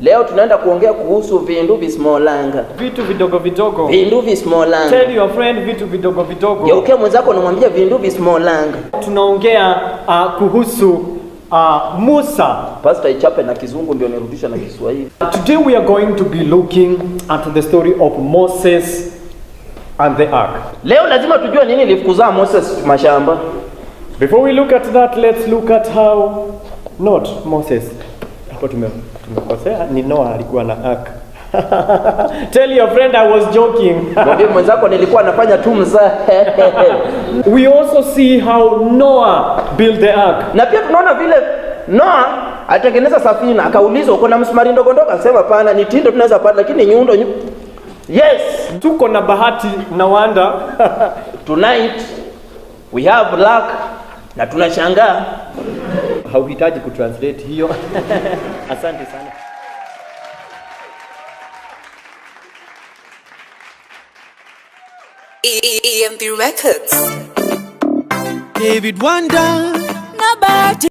Leo tunaenda kuongea kuhusu vindu vismolanga. Vitu vidogo vidogo. Vindu vismolanga. Tell your friend vitu vidogo vidogo. Geukia mwenzako na mwambie vindu vismolanga. Tunaongea kuhusu Musa. Pastor ichape na kizungu ndio nirudisha na Kiswahili. Today we are going to be looking at the story of Moses and the ark. Leo lazima tujue nini ilifukuza Moses mashamba. Before we look at that, let's look at how not Moses. Hapo tumekosea, ni Noah alikuwa na ark. Tell your friend I was joking. Mwambie mwenzako nilikuwa nafanya tu mzaha. We also see how Noah built the ark. Na pia tunaona vile Noah atengeneza safina, akaulizwa uko na msumari ndogo ndogo, akasema pana ni tindo tunaweza pata lakini nyundo yes, tuko na bahati na wanda. Tonight we have luck na tunashangaa. Hauhitaji kutranslate hiyo. Asante sana. EMP Records. David Wanda. Nabati.